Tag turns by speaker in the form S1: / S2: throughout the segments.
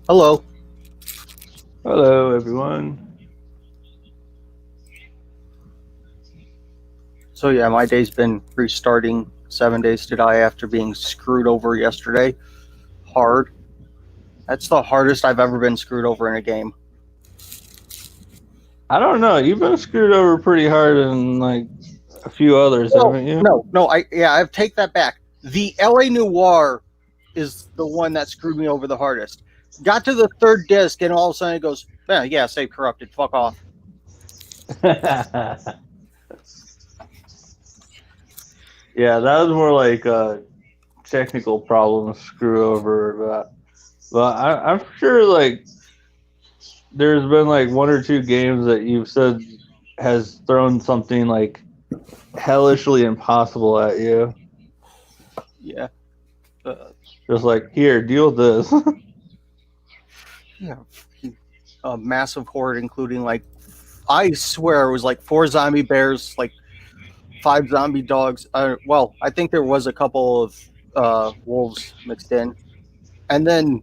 S1: Hello.
S2: Hello, everyone.
S1: So yeah, my day's been restarting 7 days to die after being screwed over yesterday. Hard. That's the hardest I've ever been screwed over in a game.
S2: I don't know. You've been screwed over pretty hard in like a few others,
S1: No,
S2: haven't you?
S1: no. I take that back. The LA Noir is the one that screwed me over the hardest. Got to the third disc and all of a sudden it goes, yeah, save corrupted. Fuck off.
S2: Yeah, that was more like technical problems screw over. But I'm sure like there's been like one or two games that you've said has thrown something like hellishly impossible at you.
S1: Yeah. Uh,
S2: Just like, here, deal with this.
S1: yeah. A massive horde, including like, I swear it was like 4 zombie bears, like 5 zombie dogs. Well, I think there was a couple of wolves mixed in, and then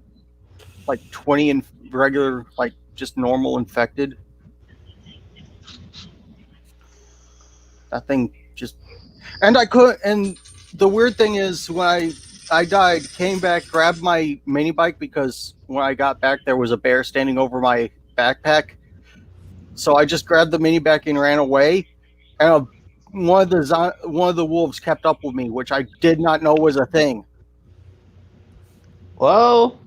S1: like 20 in regular, like just normal infected. That thing just, and I could. And the weird thing is, when I died, came back, grabbed my mini bike because when I got back, there was a bear standing over my backpack. So I just grabbed the mini bike and ran away. And one of the wolves kept up with me, which I did not know was a thing.
S2: Well,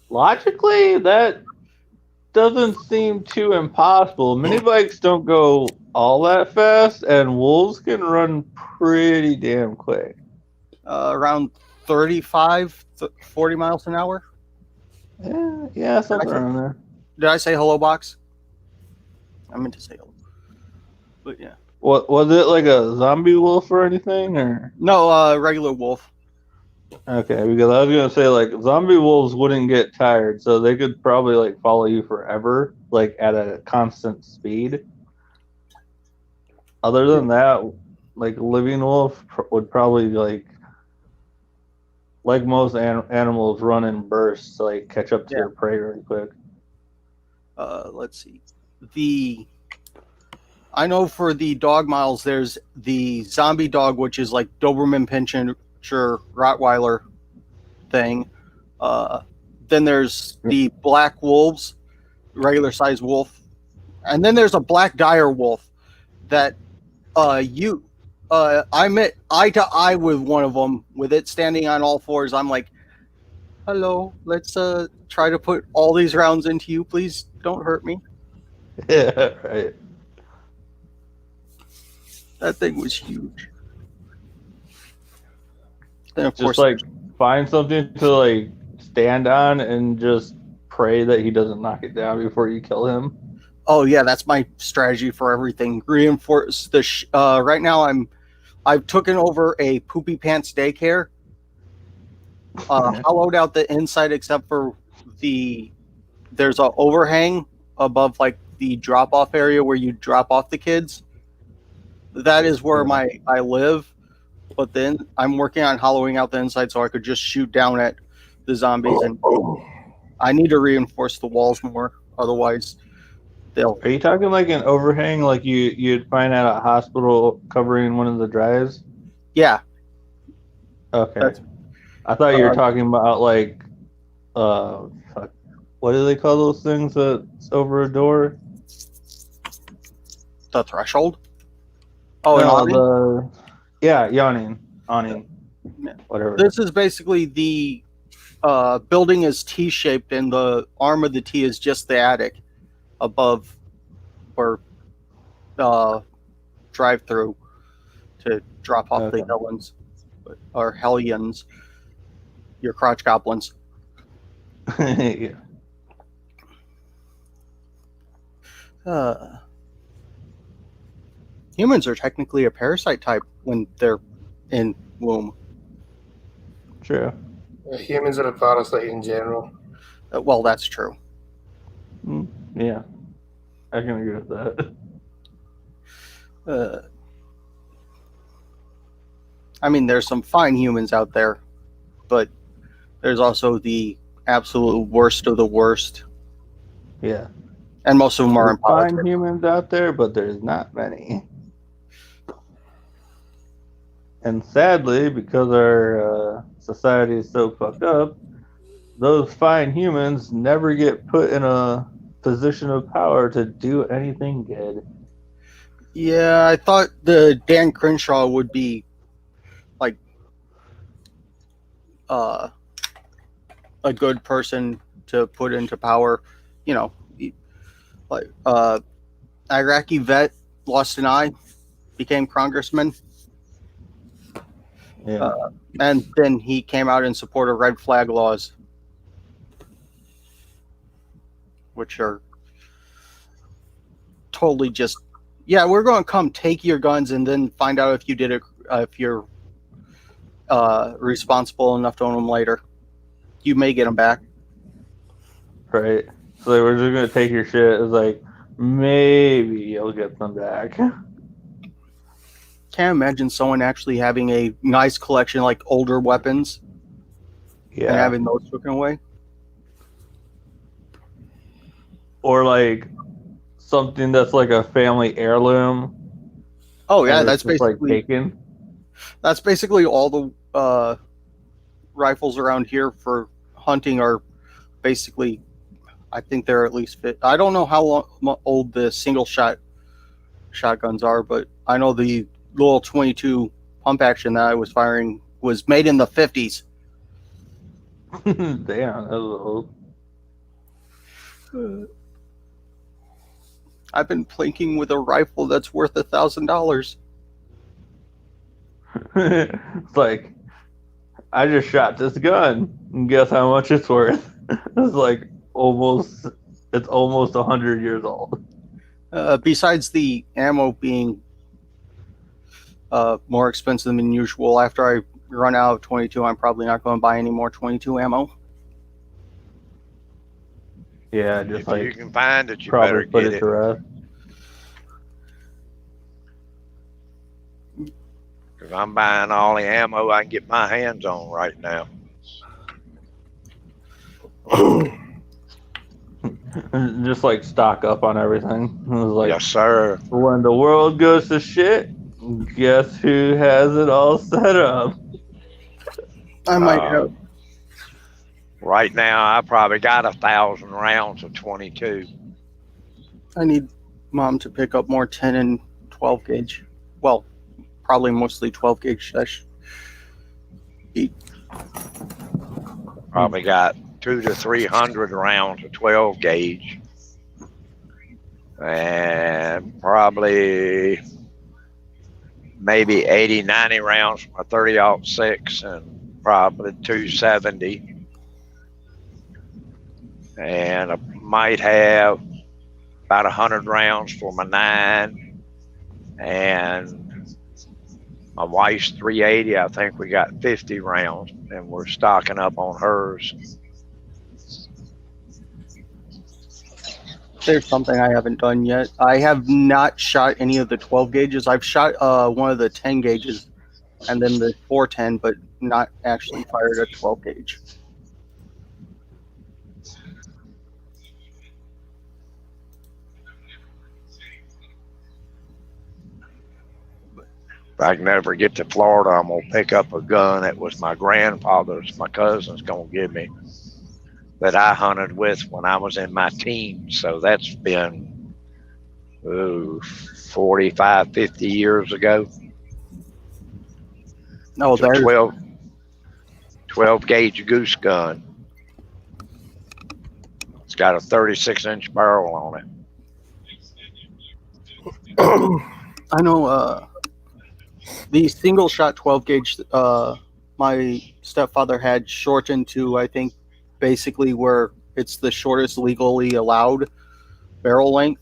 S2: logically, that doesn't seem too impossible. Mini bikes don't go all that fast, and wolves can run pretty damn quick.
S1: Around 35, 40 miles an hour.
S2: Yeah,
S1: Did I
S2: something
S1: say,
S2: around there.
S1: did I say hello, box? I meant to say hello. But yeah.
S2: What was it, like a zombie wolf or anything? Or
S1: No, regular wolf.
S2: okay, because I was gonna say like zombie wolves wouldn't get tired, so they could probably like follow you forever, like at a constant speed. Other
S1: Yeah.
S2: than that, like living wolf would probably like most animals run in bursts to like catch up to
S1: Yeah.
S2: their prey really quick.
S1: Let's see. The I know for the dog miles, there's the zombie dog, which is like Doberman Pinscher Rottweiler thing. Uh, then there's the black wolves, regular size wolf, and then there's a black dire wolf that you I met eye to eye with one of them with it standing on all fours. I'm like, hello, let's try to put all these rounds into you. Please don't hurt me.
S2: Yeah, right.
S1: That thing was huge. Then of
S2: Just
S1: course
S2: like
S1: there's,
S2: find something to like stand on and just pray that he doesn't knock it down before you kill him.
S1: oh yeah, that's my strategy for everything. Reinforce the right now I've taken over a poopy pants daycare. Hollowed out the inside except for the there's a overhang above like the drop off area where you drop off the kids. That is where
S2: Yeah.
S1: my I live. But then I'm working on hollowing out the inside so I could just shoot down at the zombies, and I need to reinforce the walls more. Otherwise, they'll.
S2: Are you talking like an overhang like you'd find at a hospital covering one of the drives?
S1: Yeah,
S2: Okay.
S1: that's.
S2: I thought you were
S1: Uh,
S2: talking about like fuck, what do they call those things that's over a door?
S1: the threshold. Oh, and
S2: No,
S1: awning.
S2: the yeah, yawning, awning, whatever.
S1: This is basically the building is T-shaped, and the arm of the T is just the attic above where uh, drive through to drop off the
S2: Okay.
S1: Helens or Hellions, your crotch goblins.
S2: Yeah.
S1: Uh, Humans are technically a parasite type when they're in womb.
S2: True.
S3: Humans are a parasite in general.
S1: Well, that's true.
S2: Yeah, I can agree with that.
S1: Uh, I mean, there's some fine humans out there, but there's also the absolute worst of the worst,
S2: Yeah.
S1: and most of them are in
S2: There's fine
S1: politics.
S2: humans out there, but there's not many. And sadly, because our society is so fucked up, those fine humans never get put in a position of power to do anything good.
S1: Yeah, I thought the Dan Crenshaw would be like uh, a good person to put into power. You know, like Iraqi vet lost an eye, became congressman,
S2: Yeah.
S1: and then he came out in support of red flag laws, which are totally just we're going to come take your guns and then find out if you did it, if you're responsible enough to own them later. You may get them back.
S2: Right. So we're just gonna take your shit. It's like maybe you'll get them back.
S1: Can't imagine someone actually having a nice collection like older weapons and having those taken away.
S2: Or like something that's like a family heirloom.
S1: Oh yeah,
S2: and
S1: that's
S2: it's just, like
S1: basically
S2: taken.
S1: that's basically all the rifles around here for hunting are basically. I think they're at least fit. I don't know how old the single shot shotguns are, but I know the little 22 pump action that I was firing was made in the 50s.
S2: Damn, that was old.
S1: I've been plinking with a rifle that's worth $1,000.
S2: It's like I just shot this gun and guess how much it's worth. It's like almost 100 years old.
S1: Besides the ammo being more expensive than usual, after I run out of 22, I'm probably not going to buy any more 22 ammo.
S2: Yeah, just
S4: If
S2: like
S4: you can find it, you
S2: probably
S4: better
S2: put
S4: get
S2: it
S4: it.
S2: to rest.
S4: Because I'm buying all the ammo I can get my hands on right now.
S2: Just like stock up on everything. It was like
S4: Yes, sir.
S2: when the world goes to shit, guess who has it all set up?
S1: I might have.
S4: Right now, I probably got 1,000 rounds of 22.
S1: I need Mom to pick up more 10 and 12 gauge. Well, probably mostly 12 gauge.
S4: Probably got 200 to 300 rounds of 12 gauge. And probably maybe 80, 90 rounds from a 30-06 and probably 270. And I might have about 100 rounds for my 9. And my wife's 380, I think we got 50 rounds, and we're stocking up on hers.
S1: There's something I haven't done yet. I have not shot any of the 12 gauges. I've shot one of the 10 gauges and then the 410, but not actually fired a 12 gauge.
S4: If I can ever get to Florida, I'm going to pick up a gun that was my grandfather's, my cousin's going to give me, that I hunted with when I was in my teens. So that's been 45, 50 years ago.
S1: No,
S4: It's a 12 gauge goose gun. It's got a 36-inch barrel on it.
S1: I know the single shot 12 gauge my stepfather had shortened to, I think, basically where it's the shortest legally allowed barrel length.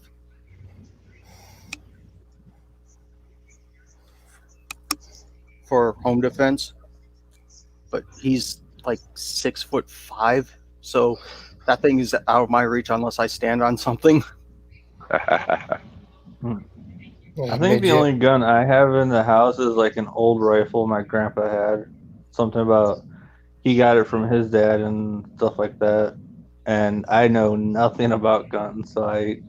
S1: For home defense. But he's like 6'5", so that thing is out of my reach unless I stand on something.
S2: I think the only gun I have in the house is like an old rifle my grandpa had. Something about he got it from his dad and stuff like that. And I know nothing about guns, so I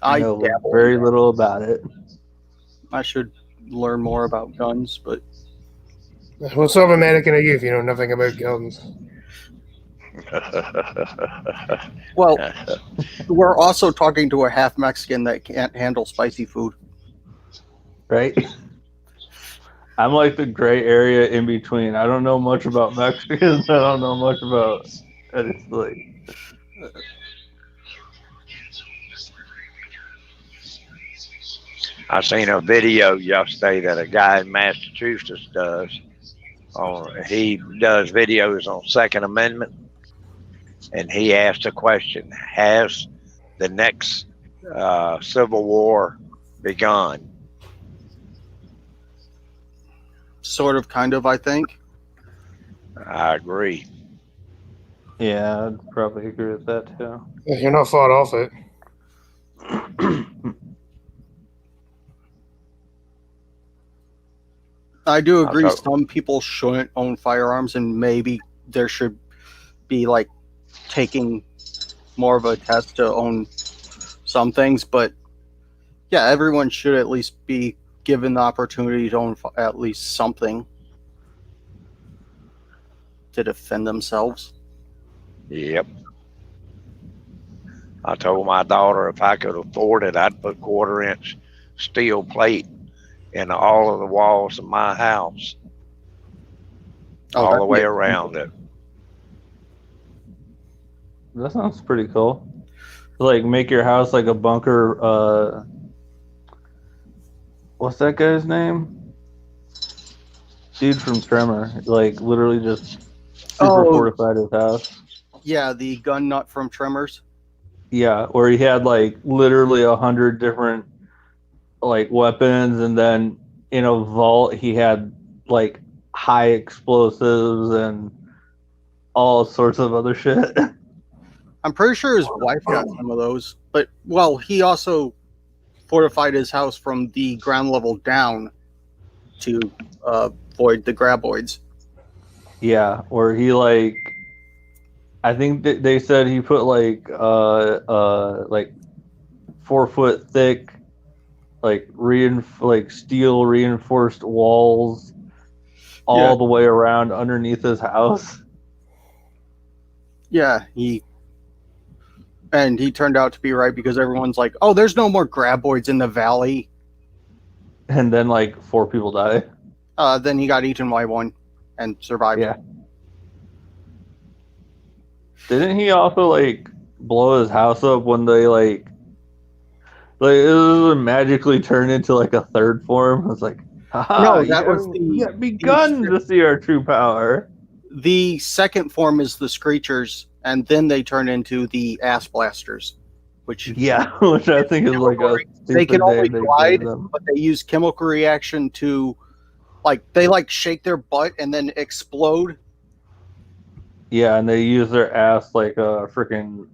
S1: I
S2: know
S1: dabble
S2: very
S1: in that.
S2: little about it.
S1: I should learn more about guns, but
S3: What sort of American are you if you know nothing about guns?
S1: well, we're also talking to a half Mexican that can't handle spicy food.
S2: Right? I'm like the gray area in between. I don't know much about Mexicans. I don't know much about anything.
S4: I seen a video yesterday that a guy in Massachusetts does. He does videos on Second Amendment, and he asked a question: has the next Civil War begun?
S1: Sort of, kind of, I think.
S4: I agree.
S2: Yeah, I'd probably agree with that too.
S3: You're not far off it.
S1: I do agree.
S4: Okay.
S1: Some people shouldn't own firearms, and maybe there should be like taking more of a test to own some things. But yeah, everyone should at least be given the opportunity to own at least something to defend themselves.
S4: Yep. I told my daughter if I could afford it, I'd put 1/4-inch steel plate in all of the walls of my house, all the way around it.
S2: That sounds pretty cool. Like make your house like a bunker. What's that guy's name? Dude from Tremor. Like literally just super fortified his house.
S1: Yeah, the gun nut from Tremors.
S2: Yeah, where he had like literally 100 different like weapons, and then in a vault he had like high explosives and all sorts of other shit.
S1: I'm pretty sure his wife got some of those. But, well, he also fortified his house from the ground level down to avoid the graboids.
S2: Yeah, where he like, I think they said he put like 4 foot thick, like steel reinforced walls all the way around underneath his house.
S1: Yeah, he turned out to be right because everyone's like, "Oh, there's no more graboids in the valley."
S2: And then like 4 people die.
S1: Then he got eaten by one and survived.
S2: Yeah. Didn't he also like blow his house up when they like it was magically turned into like a third form? I was like,
S1: no, that was
S2: we have begun to see our true power.
S1: The second form is the Screechers, and then they turn into the Ass Blasters, which
S2: which I think is like a
S1: they can only
S2: name
S1: glide,
S2: gave them.
S1: but they use chemical reaction to they shake their butt and then explode.
S2: Yeah, and they use their ass like a freaking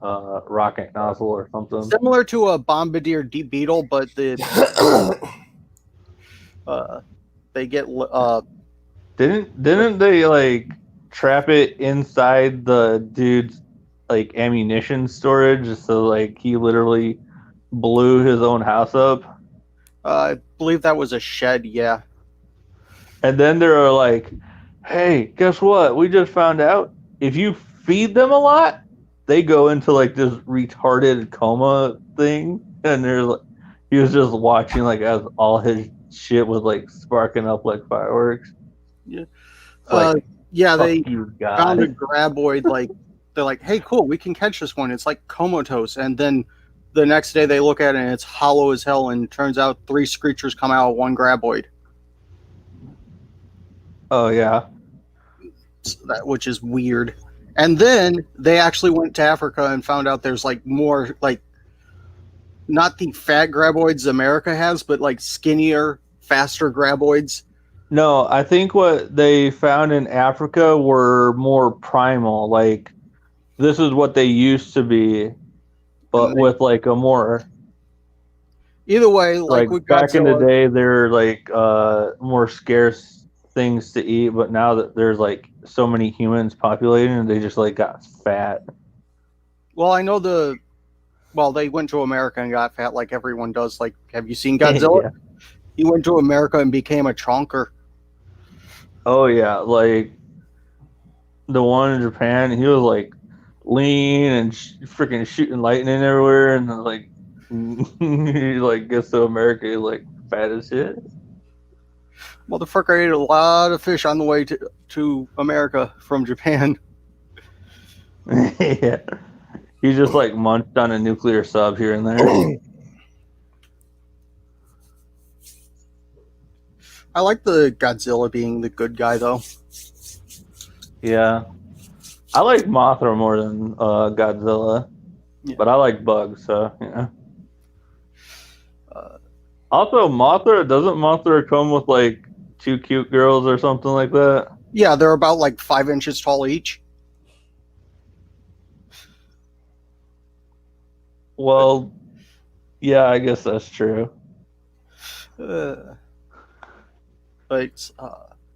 S2: rocket nozzle or something.
S1: Similar to a Bombardier Deep Beetle, but they get
S2: Didn't they like trap it inside the dude's like ammunition storage, so like he literally blew his own house up?
S1: I believe that was a shed. Yeah.
S2: And then they're like, "Hey, guess what? We just found out if you feed them a lot, they go into like this retarded coma thing." And he was just watching like as all his shit was like sparking up like fireworks.
S1: Yeah.
S2: Like,
S1: they
S2: you, God.
S1: found a graboid. They're like, "Hey, cool, we can catch this one. It's like comatose." And then the next day they look at it and it's hollow as hell. And turns out 3 Screechers come out of one graboid.
S2: Oh yeah.
S1: Which is weird. And then they actually went to Africa and found out there's more not the fat graboids America has, but skinnier, faster graboids.
S2: No, I think what they found in Africa were more primal. Like this is what they used to be, but with a more.
S1: Either way,
S2: like
S1: with
S2: back
S1: Godzilla,
S2: in the day, they're more scarce things to eat, but now that there's like so many humans populating, they just like got fat.
S1: Well, I know they went to America and got fat like everyone does. Like, have you seen Godzilla?
S2: Yeah.
S1: He went to America and became a chonker.
S2: Oh yeah, like the one in Japan, he was like lean and freaking shooting lightning everywhere, and then, like he like gets to America, he's like fat as shit.
S1: Motherfucker ate a lot of fish on the way to America from Japan.
S2: Yeah, he just like munched on a nuclear sub here and there.
S1: I like the Godzilla being the good guy, though.
S2: Yeah, I like Mothra more than Godzilla,
S1: Yeah.
S2: but I like bugs, so yeah.
S1: Uh,
S2: Also, doesn't Mothra come with like 2 cute girls or something like that?
S1: yeah, they're about like 5 inches tall each.
S2: Well, yeah, I guess that's true.
S1: But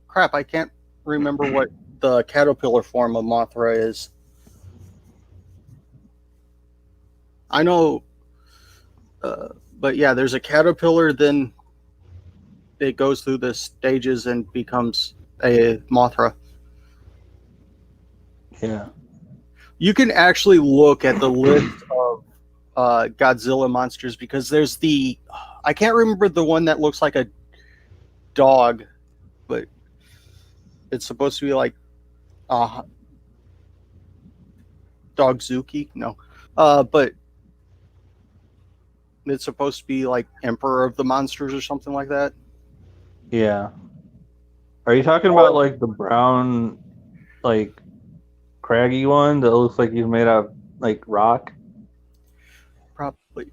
S1: crap, I can't remember what the caterpillar form of Mothra is. I know, but yeah, there's a caterpillar, then it goes through the stages and becomes a Mothra.
S2: Yeah.
S1: You can actually look at the list of Godzilla monsters because there's I can't remember the one that looks like a dog, but it's supposed to be like Dogzuki. No, but it's supposed to be like Emperor of the Monsters or something like that.
S2: Yeah. Are you talking about like the brown, like craggy one that looks like he's made out of like rock?
S1: Probably.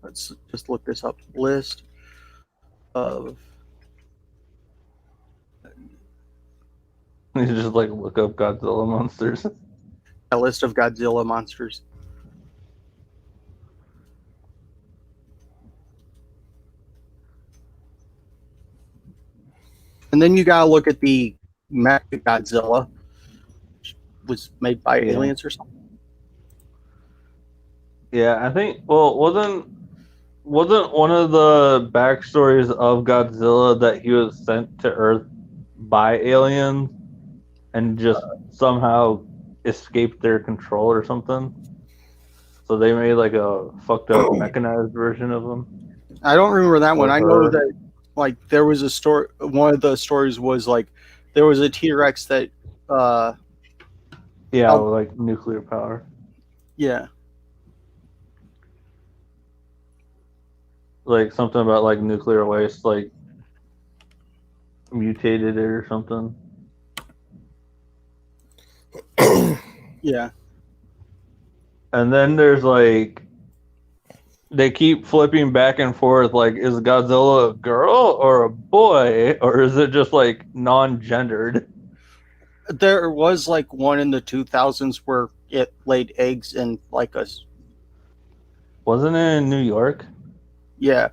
S1: Let's just look this up. List of.
S2: You just like look up Godzilla monsters.
S1: A list of Godzilla monsters. And then you gotta look at the Mecha Godzilla, which was made by aliens or something.
S2: Yeah, I think. Well, wasn't one of the backstories of Godzilla that he was sent to Earth by aliens and just somehow escaped their control or something? So they made like a fucked up mechanized version of him.
S1: I don't remember that one. I know
S2: her.
S1: that like there was a story. One of the stories was like there was a T-Rex that.
S2: Yeah, with like nuclear power.
S1: Yeah.
S2: Like something about like nuclear waste, like mutated it or something.
S1: Yeah.
S2: And then there's like they keep flipping back and forth. Like, is Godzilla a girl or a boy, or is it just like non-gendered?
S1: There was like one in the 2000s where it laid eggs in like a.
S2: Wasn't it in New York?
S1: Yeah.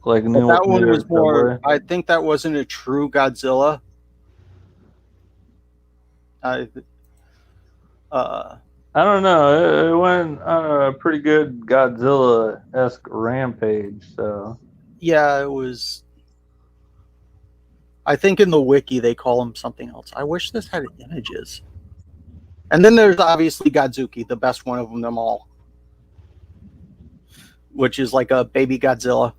S2: Like
S1: But that one was more. I think that wasn't a true Godzilla.
S2: I don't know. It went on a pretty good Godzilla-esque rampage. So
S1: yeah, it was. I think in the wiki they call him something else. I wish this had images. And then there's obviously Godzuki, the best one of them all, which is like a baby Godzilla.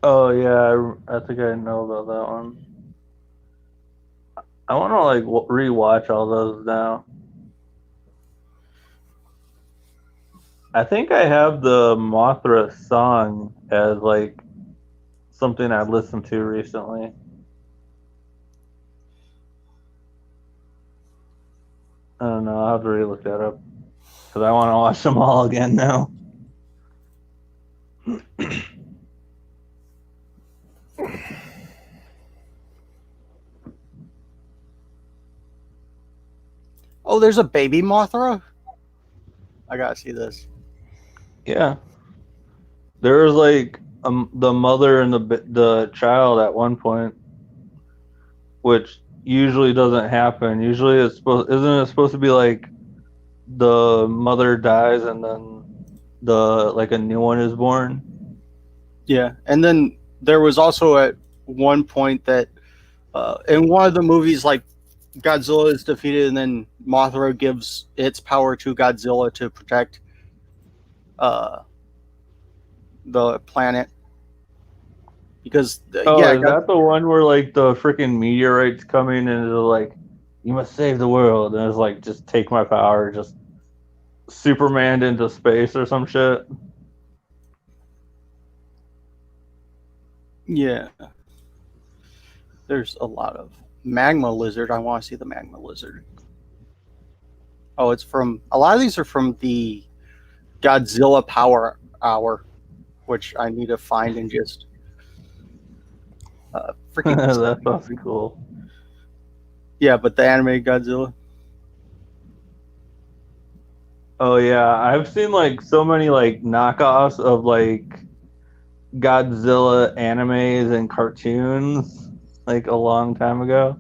S2: oh yeah, I think I know about that one. I want to like rewatch all those now. I think I have the Mothra song as like something I listened to recently. I don't know. I'll have to re-look that up because I want to watch them all again now.
S1: Oh, there's a baby Mothra? I gotta see this.
S2: Yeah. There was like the mother and the child at one point, which usually doesn't happen. Usually isn't it supposed to be like the mother dies and then a new one is born?
S1: Yeah, and then there was also at one point that in one of the movies, like Godzilla is defeated, and then Mothra gives its power to Godzilla to protect the planet. Because
S2: Is that the one where like the freaking meteorites coming and they're like, you must save the world, and it's like, just take my power, just Superman into space or some shit?
S1: Yeah. There's a lot of magma lizard. I want to see the magma lizard. Oh, it's from a lot of these are from the Godzilla Power Hour, which I need to find and just freaking.
S2: That sounds cool.
S1: Yeah, but the animated Godzilla.
S2: Oh yeah, I've seen like so many like knockoffs of like Godzilla animes and cartoons like a long time ago.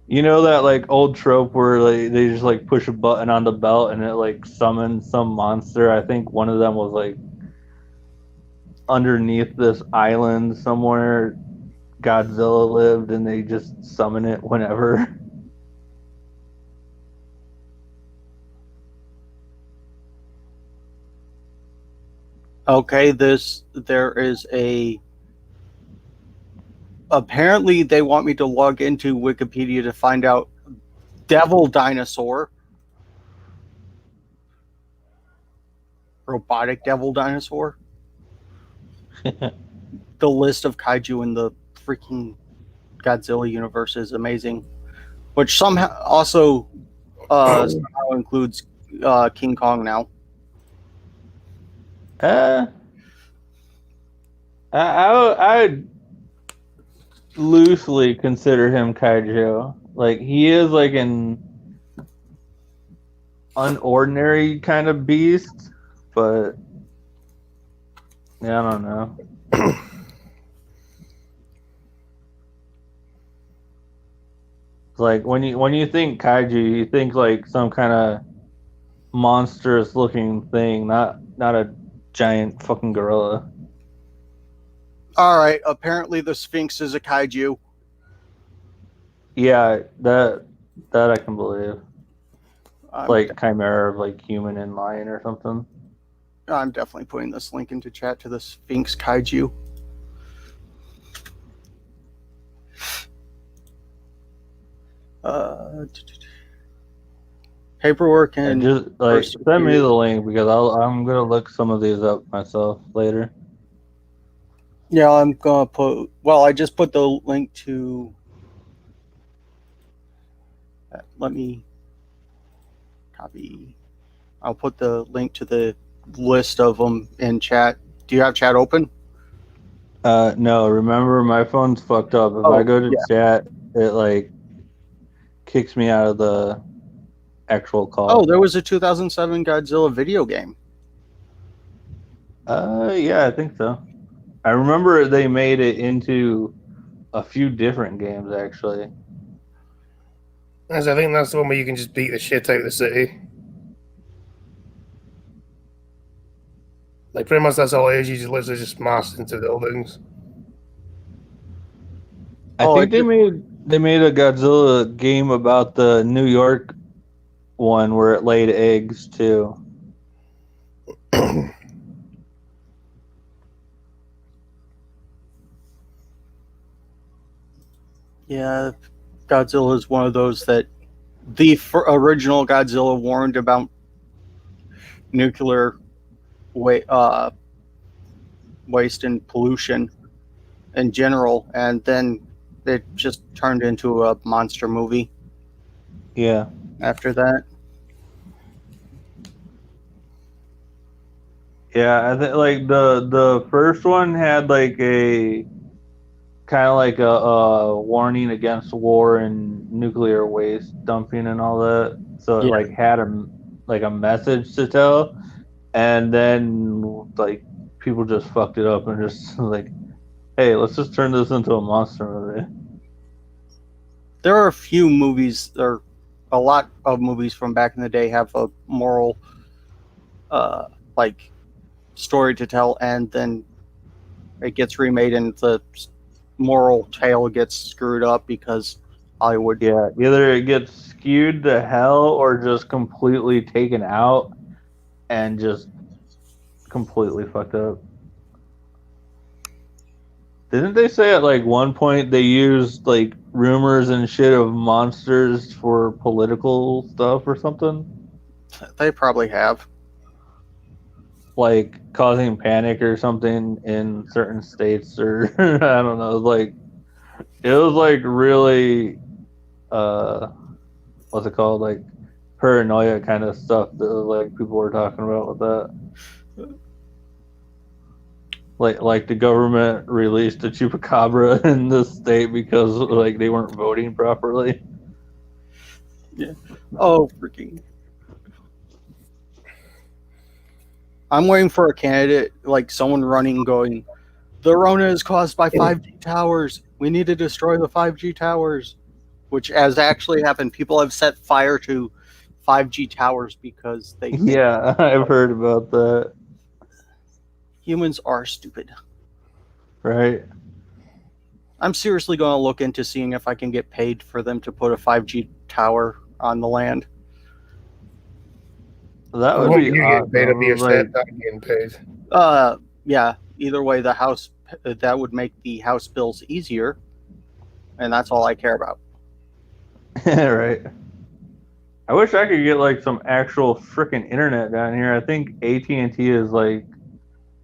S2: You know that like old trope where like they just like push a button on the belt and it like summons some monster. I think one of them was like underneath this island somewhere Godzilla lived, and they just summon it whenever.
S1: Okay, there is a. Apparently, they want me to log into Wikipedia to find out Devil Dinosaur. Robotic Devil Dinosaur. The list of kaiju in the freaking Godzilla universe is amazing, which somehow also somehow includes King Kong now.
S2: I'd loosely consider him kaiju. Like, he is like an unordinary kind of beast, but yeah, I don't know. Like when you think kaiju, you think like some kind of monstrous looking thing, not a giant fucking gorilla.
S1: All right, apparently the Sphinx is a kaiju.
S2: Yeah, that I can believe. Like chimera of like human and lion or something.
S1: I'm definitely putting this link into chat to the Sphinx kaiju. Paperwork and
S2: just like send me the link because I'm gonna look some of these up myself later.
S1: Yeah, I'm gonna put. Well, I just put the link to. Let me copy. I'll put the link to the list of them in chat. Do you have chat open?
S2: No. Remember, my phone's fucked up. If I go to chat, it like kicks me out of the actual call.
S1: Oh, there was a 2007 Godzilla video game.
S2: Yeah, I think so. I remember they made it into a few different games, actually.
S3: As I think that's the one where you can just beat the shit out of the city. Like, pretty much that's all it is. You just literally just smash into buildings.
S2: I think they made a Godzilla game about the New York one where it laid eggs too.
S1: Yeah, Godzilla is one of those that the original Godzilla warned about nuclear waste and pollution in general, and then it just turned into a monster movie.
S2: Yeah.
S1: After that.
S2: Yeah, I think like the first one had like a kind of like a warning against war and nuclear waste dumping and all that. So it like had a message to tell. and then like people just fucked it up and just like, hey, let's just turn this into a monster movie.
S1: There are a few movies, or a lot of movies from back in the day have a moral, like, story to tell, and then it gets remade and the moral tale gets screwed up because Hollywood.
S2: Yeah, either it gets skewed to hell or just completely taken out and just completely fucked up. Didn't they say at like one point they used like rumors and shit of monsters for political stuff or something?
S1: They probably have.
S2: Like causing panic or something in certain states, or I don't know, like it was like really what's it called, like paranoia kind of stuff that like people were talking about with that. Like the government released a chupacabra in this state because like they weren't voting properly.
S1: Yeah. Oh, freaking. I'm waiting for a candidate, like someone running, going, the Rona is caused by 5G towers. We need to destroy the 5G towers, which has actually happened. People have set fire to 5G towers because they think
S2: Yeah, I've heard about that.
S1: humans are stupid.
S2: Right.
S1: I'm seriously going to look into seeing if I can get paid for them to put a 5G tower on the land.
S2: That
S3: It
S2: would
S3: won't
S2: be
S3: be you getting paid, it'll be your
S2: awesome.
S3: stepdad getting paid.
S1: Yeah. Either way, the house, that would make the house bills easier, and that's all I care about.
S2: Right. I wish I could get like some actual freaking internet down here. I think AT&T is like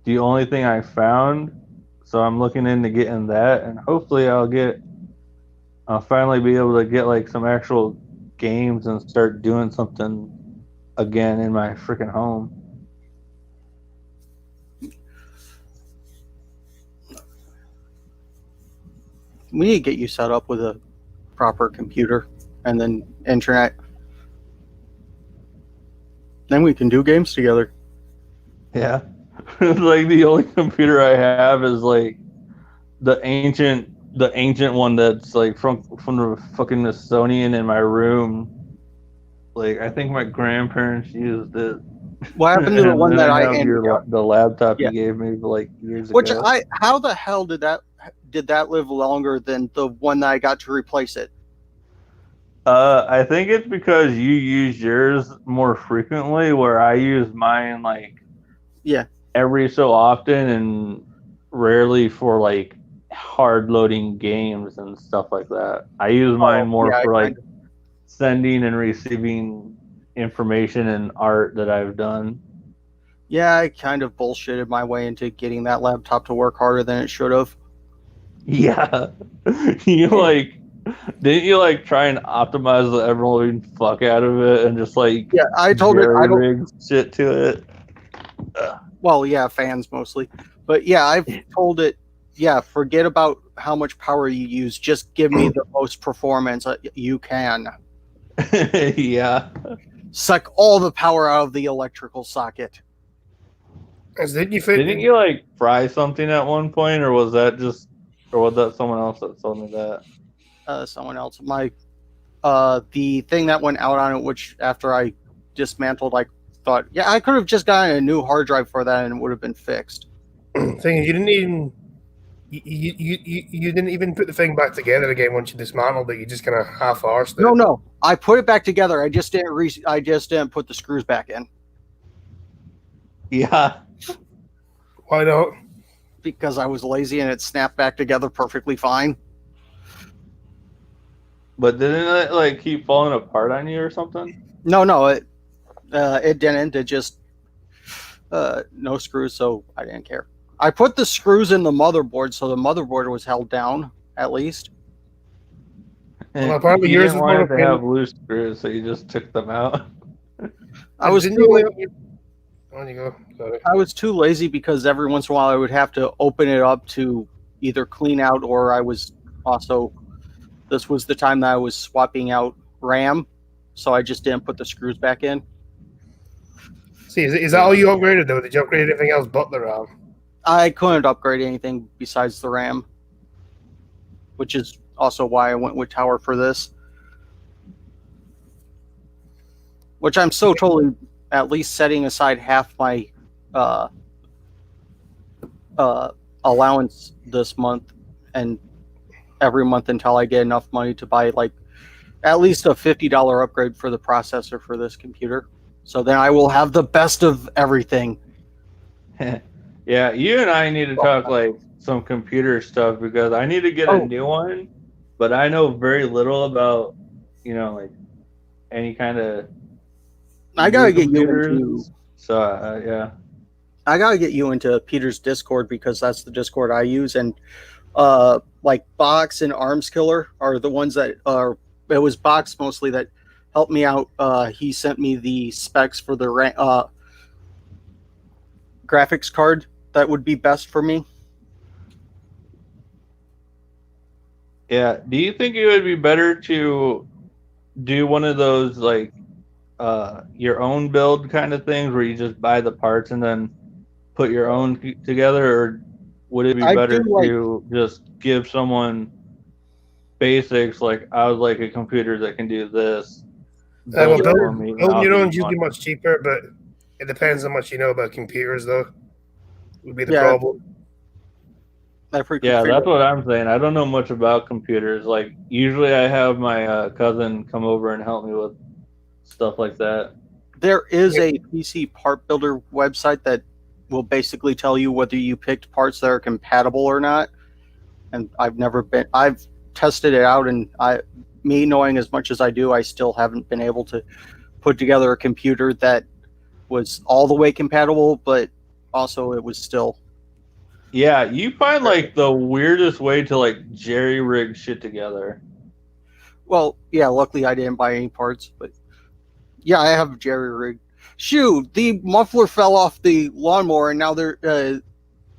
S2: the only thing I found, so I'm looking into getting that, and hopefully I'll finally be able to get like some actual games and start doing something again in my freaking home.
S1: We need to get you set up with a proper computer and then internet. Then we can do games together.
S2: Yeah. Like the only computer I have is like the ancient one that's like from the fucking Smithsonian in my room. Like I think my grandparents used it.
S1: What happened to the
S2: And
S1: one
S2: then
S1: that I
S2: have
S1: handed out?
S2: the laptop
S1: Yeah.
S2: you gave me like years
S1: Which
S2: ago.
S1: how the hell did that live longer than the one that I got to replace it?
S2: I think it's because you use yours more frequently, where I use mine like
S1: Yeah.
S2: every so often and rarely for like hard loading games and stuff like that. I use mine more
S1: yeah,
S2: for
S1: I
S2: like sending and receiving information and art that I've done.
S1: Yeah, I kind of bullshitted my way into getting that laptop to work harder than it should have.
S2: Yeah. You like didn't you like try and optimize the ever-loving fuck out of it and just like
S1: Yeah, I told it I don't.
S2: rig shit to it?
S1: Well, yeah, fans mostly, but yeah, I've told it. Yeah, forget about how much power you use. Just give me the most performance you can.
S2: Yeah.
S1: Suck all the power out of the electrical socket.
S3: Didn't
S2: Didn't you like fry something at one point, or was that someone else that told me that?
S1: Someone else, the thing that went out on it, which after I dismantled, I thought, yeah, I could have just gotten a new hard drive for that and it would have been fixed.
S3: Thing is, you didn't even you didn't even put the thing back together again once you dismantled it. You just kind of half-arsed it.
S1: No, I put it back together. I just didn't put the screws back in.
S2: Yeah.
S3: Why not?
S1: Because I was lazy and it snapped back together perfectly fine.
S2: But didn't it like keep falling apart on you or something?
S1: No, it didn't. It just no screws, so I didn't care. I put the screws in the motherboard, so the motherboard was held down at least.
S3: Well, apparently
S2: you
S3: yours
S2: didn't
S3: was
S2: want it
S3: more
S2: to have loose screws, so you just took them out.
S1: I was
S3: Didn't
S1: too,
S3: you on you go. Sorry.
S1: I was too lazy because every once in a while I would have to open it up to either clean out, or I was also, this was the time that I was swapping out RAM, so I just didn't put the screws back in.
S3: See, is that all you upgraded though? Did you upgrade anything else but the RAM?
S1: I couldn't upgrade anything besides the RAM, which is also why I went with Tower for this. Which I'm so totally at least setting aside half my allowance this month and every month until I get enough money to buy like at least a $50 upgrade for the processor for this computer. So then I will have the best of everything.
S2: Yeah, you and I need to talk like some computer stuff because I need to get a new one, but I know very little about, like any kind of.
S1: I gotta get you into.
S2: So yeah.
S1: I gotta get you into Peter's Discord because that's the Discord I use, and like Box and Arms Killer are the ones that are. It was Box mostly that helped me out. He sent me the specs for the graphics card that would be best for me.
S2: Yeah. Do you think it would be better to do one of those like your own build kind of things where you just buy the parts and then put your own together, or would it be better to just give someone basics like I would like a computer that can do this?
S3: Building your own is usually much cheaper, but it depends how much you know about computers, though. Would be the problem.
S2: Yeah, that's what I'm saying. I don't know much about computers. Like usually, I have my cousin come over and help me with stuff like that.
S1: There is a PC part builder website that will basically tell you whether you picked parts that are compatible or not. And I've tested it out, and me knowing as much as I do, I still haven't been able to put together a computer that was all the way compatible, but also it was still.
S2: Yeah, you find like the weirdest way to like jerry rig shit together.
S1: Well, yeah, luckily I didn't buy any parts, but yeah, I have jerry rig. Shoot, the muffler fell off the lawnmower, and now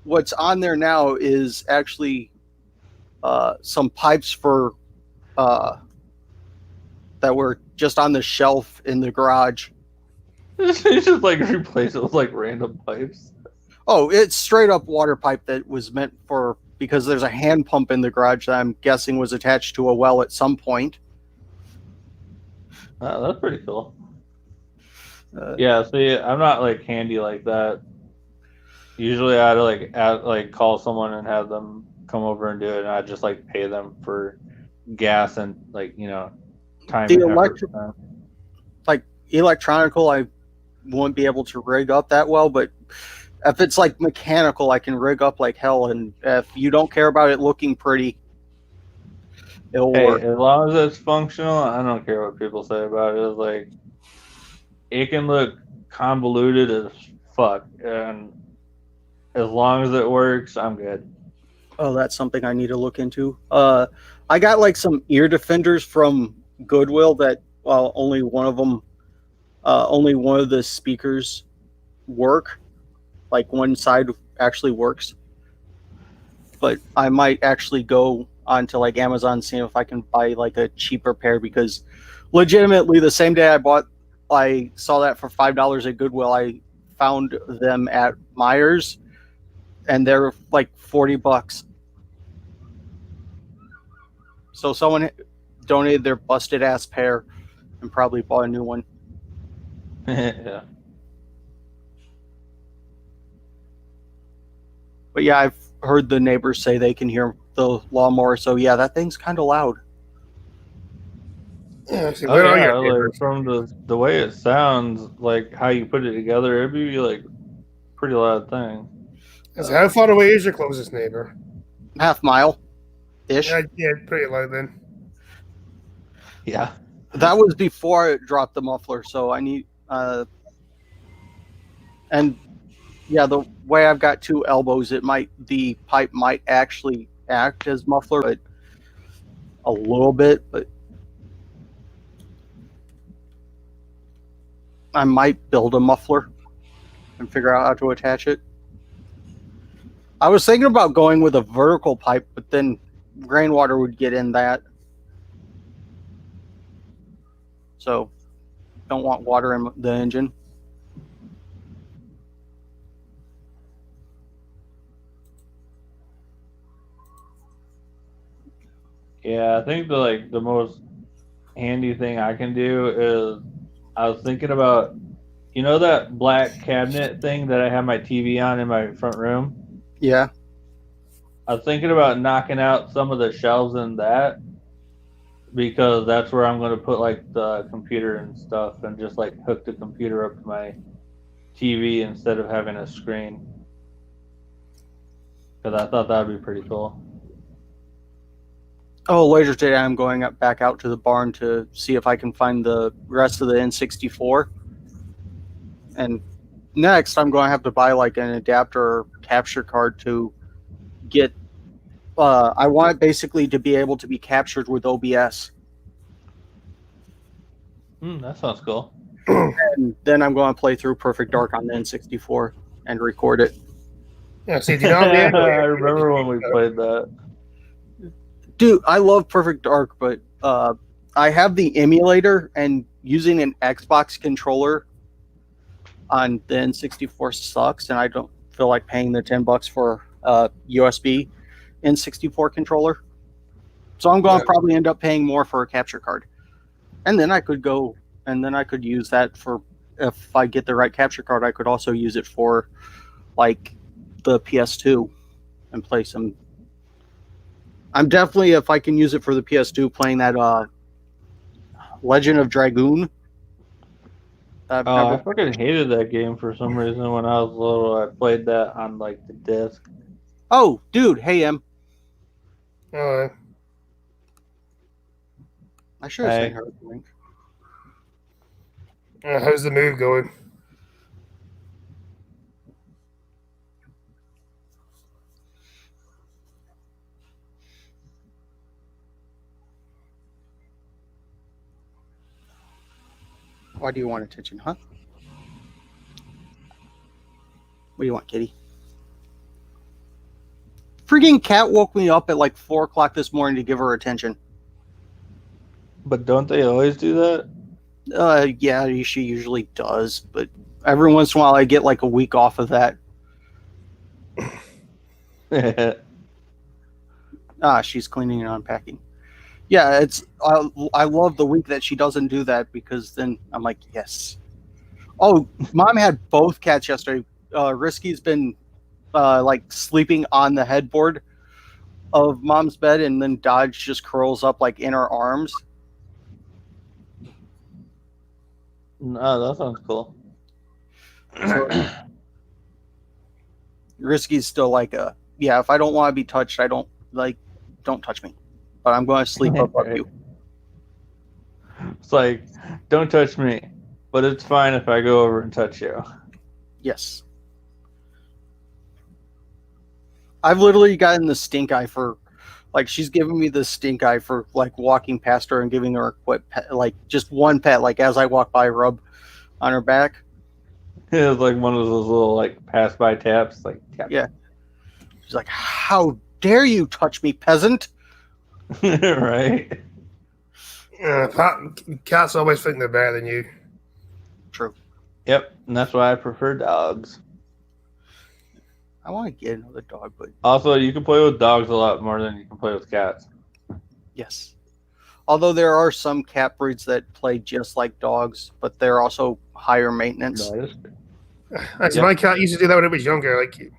S1: what's on there now is actually some pipes for that were just on the shelf in the garage.
S2: It's just like replace it with like random pipes.
S1: Oh, it's straight up water pipe that was meant for, because there's a hand pump in the garage that I'm guessing was attached to a well at some point.
S2: That's pretty cool. Yeah, see, I'm not like handy like that. Usually I'd like call someone and have them come over and do it, and I just like pay them for gas and like time and effort.
S1: Like electronical, I won't be able to rig up that well, but if it's like mechanical, I can rig up like hell. And if you don't care about it looking pretty, it'll work.
S2: As long as it's functional, I don't care what people say about it. It's like it can look convoluted as fuck, and as long as it works, I'm good.
S1: Oh, that's something I need to look into. I got like some ear defenders from Goodwill that only one of the speakers work. Like one side actually works. But I might actually go onto like Amazon and see if I can buy like a cheaper pair, because legitimately the same day I saw that for $5 at Goodwill, I found them at Myers and they're like $40. So someone donated their busted ass pair and probably bought a new one.
S2: Yeah.
S1: But yeah, I've heard the neighbors say they can hear the lawnmower. So yeah, that thing's kind of loud.
S3: Yeah,
S2: like from the way it sounds, like how you put it together, it'd be like pretty loud thing.
S3: So how far away is your closest neighbor?
S1: Half mile ish.
S3: Yeah, pretty loud then.
S2: Yeah.
S1: That was before I dropped the muffler, so I need and yeah, the way I've got two elbows, the pipe might actually act as muffler, but a little bit, but I might build a muffler and figure out how to attach it. I was thinking about going with a vertical pipe, but then rainwater would get in that. So don't want water in the engine.
S2: Yeah, I think the most handy thing I can do is I was thinking about that black cabinet thing that I have my TV on in my front room.
S1: Yeah.
S2: I was thinking about knocking out some of the shelves in that because that's where I'm going to put like the computer and stuff and just like hook the computer up to my TV instead of having a screen. Because I thought that would be pretty cool.
S1: Oh, later today I'm going back out to the barn to see if I can find the rest of the N64. And next I'm going to have to buy like an adapter or capture card to get. I want it basically to be able to be captured with OBS.
S2: That sounds cool.
S1: And then I'm going to play through Perfect Dark on the N64 and record it.
S3: Yeah, see, do you know how
S2: I remember when we played that.
S1: Dude, I love Perfect Dark, but I have the emulator, and using an Xbox controller on the N64 sucks, and I don't feel like paying the $10 for a USB N64 controller. So I'm going to probably end up paying more for a capture card. And then I could use that for, if I get the right capture card, I could also use it for like the PS2 and play some. I'm definitely, if I can use it for the PS2, playing that Legend of Dragoon.
S2: I fucking hated that game for some reason when I was little. I played that on like the disc.
S1: Oh, dude, hey Em.
S3: Oh,
S1: I should have sent her the link.
S3: how's the move going?
S1: Why do you want attention, huh? What do you want, kitty? Freaking cat woke me up at like 4 o'clock this morning to give her attention.
S2: But don't they always do that?
S1: Yeah, she usually does, but every once in a while I get like a week off of that. She's cleaning and unpacking. Yeah, I love the week that she doesn't do that, because then I'm like, yes. Oh, Mom had both cats yesterday. Risky's been like sleeping on the headboard of Mom's bed, and then Dodge just curls up like in her arms.
S2: No, that sounds cool.
S1: Risky's still like yeah, if I don't want to be touched, don't touch me. But I'm going to sleep above you.
S2: It's like, don't touch me, but it's fine if I go over and touch you.
S1: Yes. I've literally gotten the stink eye for, like, she's giving me the stink eye for, like, walking past her and giving her a quick pet, like, just one pet, like, as I walk by, rub on her back.
S2: It's like one of those little, like, pass-by taps. Like, tap.
S1: Yeah. She's like, how dare you touch me, peasant?
S2: Right?
S3: Cats always think they're better than you.
S1: True.
S2: Yep, and that's why I prefer dogs.
S1: I want to get another dog, but...
S2: Also, you can play with dogs a lot more than you can play with cats.
S1: Yes. Although there are some cat breeds that play just like dogs, but they're also higher maintenance.
S3: Actually, my cat used to do that when it was younger. Like,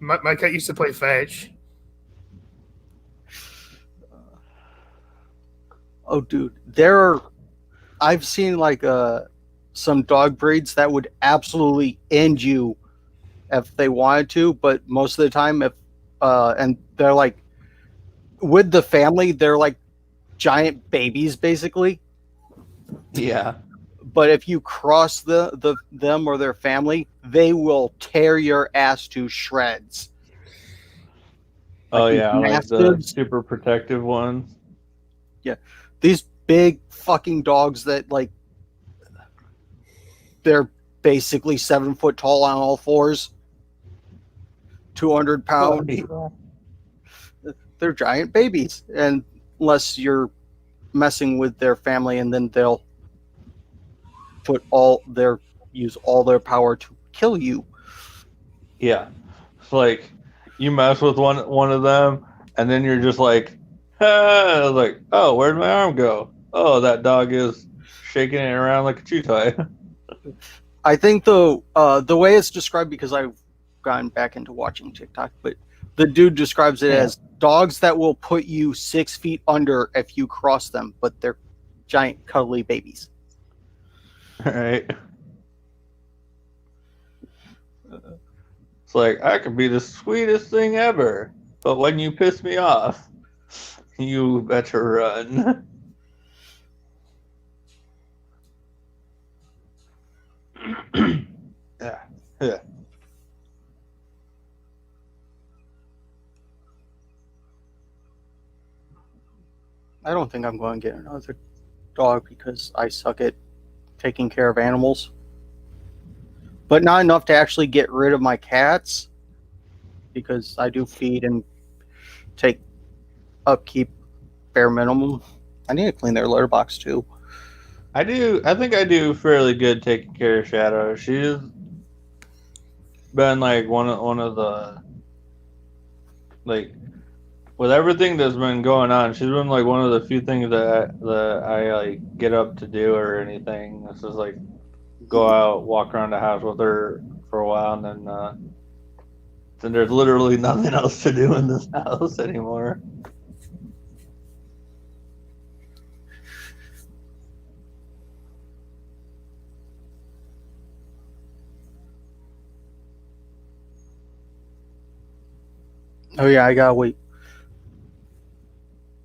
S3: my cat used to play fetch.
S1: Oh, dude, I've seen like some dog breeds that would absolutely end you if they wanted to, but most of the time, and they're like, with the family, they're like giant babies, basically.
S2: Yeah.
S1: But if you cross them or their family, they will tear your ass to shreds.
S2: Oh, yeah, like the super protective ones.
S1: Yeah. These big fucking dogs that, like, they're basically 7 foot tall on all fours, 200 pounds. They're giant babies, and unless you're messing with their family, and then they'll use all their power to kill you.
S2: Yeah, it's like you mess with one of them, and then you're just like I was like, oh, where'd my arm go? Oh, that dog is shaking it around like a chew toy.
S1: I think the way it's described, because I've gotten back into watching TikTok, but the dude describes it as dogs that will put you 6 feet under if you cross them, but they're giant cuddly babies.
S2: Right. It's like, I could be the sweetest thing ever, but when you piss me off, you better run. Yeah. Yeah.
S1: I don't think I'm going to get another dog because I suck at taking care of animals. But not enough to actually get rid of my cats, because I do feed and take upkeep bare minimum. I need to clean their litter box too.
S2: I think I do fairly good taking care of Shadow. She's been like one of the, like, with everything that's been going on, she's been like one of the few things that I like get up to do or anything. This is like go out, walk around the house with her for a while, and then there's literally nothing else to do in this house anymore.
S1: Oh yeah, I gotta wait.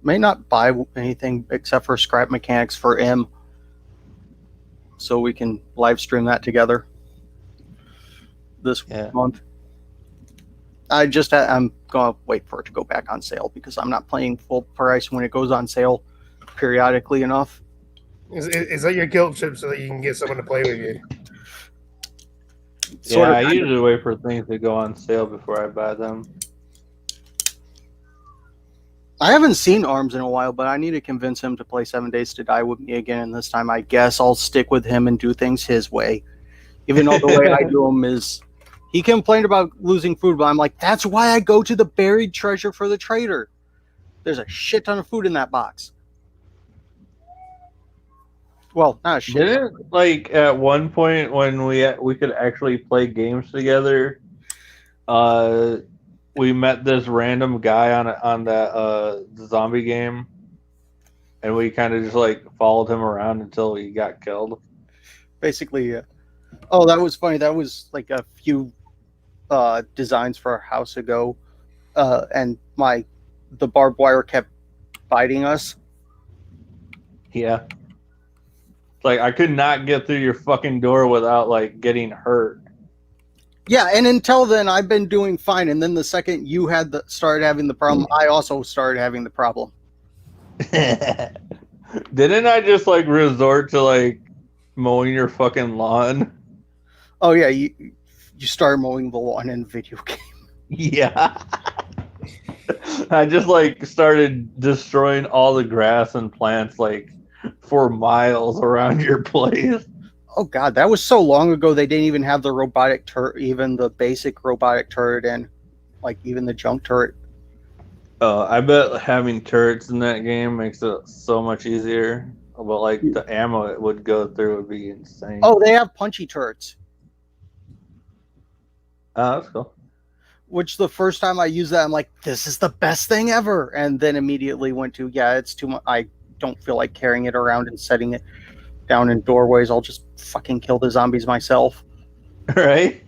S1: May not buy anything except for scrap mechanics for M, so we can live stream that together this month. I'm gonna wait for it to go back on sale because I'm not playing full price when it goes on sale periodically enough.
S3: Is that your guilt trip so that you can get someone to play with you?
S2: I usually wait for things to go on sale before I buy them.
S1: I haven't seen Arms in a while, but I need to convince him to play 7 Days to Die with me again. And this time, I guess I'll stick with him and do things his way. Even though the way I do them is, he complained about losing food, but I'm like, that's why I go to the buried treasure for the trader. There's a shit ton of food in that box. Well, not a shit.
S2: Didn't, like, at one point when we could actually play games together, we met this random guy on that zombie game, and we kind of just like followed him around until he got killed.
S1: Basically, yeah. Oh, that was funny. That was like a few designs for our house ago, and the barbed wire kept biting us.
S2: Yeah. Like, I could not get through your fucking door without like getting hurt.
S1: Yeah, and until then, I've been doing fine. And then the second you started having the problem, I also started having the problem.
S2: Didn't I just like resort to like mowing your fucking lawn?
S1: Oh yeah, you started mowing the lawn in a video game.
S2: Yeah. I just like started destroying all the grass and plants like for miles around your place.
S1: Oh god, that was so long ago. They didn't even have the robotic turret, even the basic robotic turret, and like even the junk turret.
S2: I bet having turrets in that game makes it so much easier. But like the ammo it would go through would be insane.
S1: Oh, they have punchy turrets.
S2: Oh, that's cool.
S1: Which the first time I used that, I'm like, this is the best thing ever. And then immediately went to, yeah, it's too much. I don't feel like carrying it around and setting it down in doorways. I'll just fucking kill the zombies myself.
S2: Right?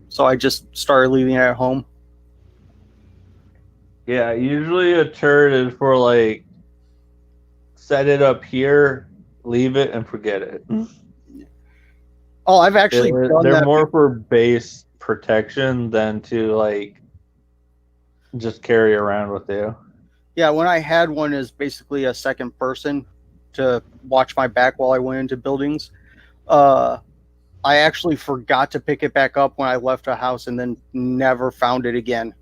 S1: So I just started leaving it at home.
S2: Yeah, usually a turret is for like set it up here, leave it, and forget it.
S1: Oh, I've actually done
S2: they're
S1: that.
S2: more for base protection than to like just carry around with you.
S1: Yeah, when I had one as basically a second person to watch my back while I went into buildings, I actually forgot to pick it back up when I left a house and then never found it again.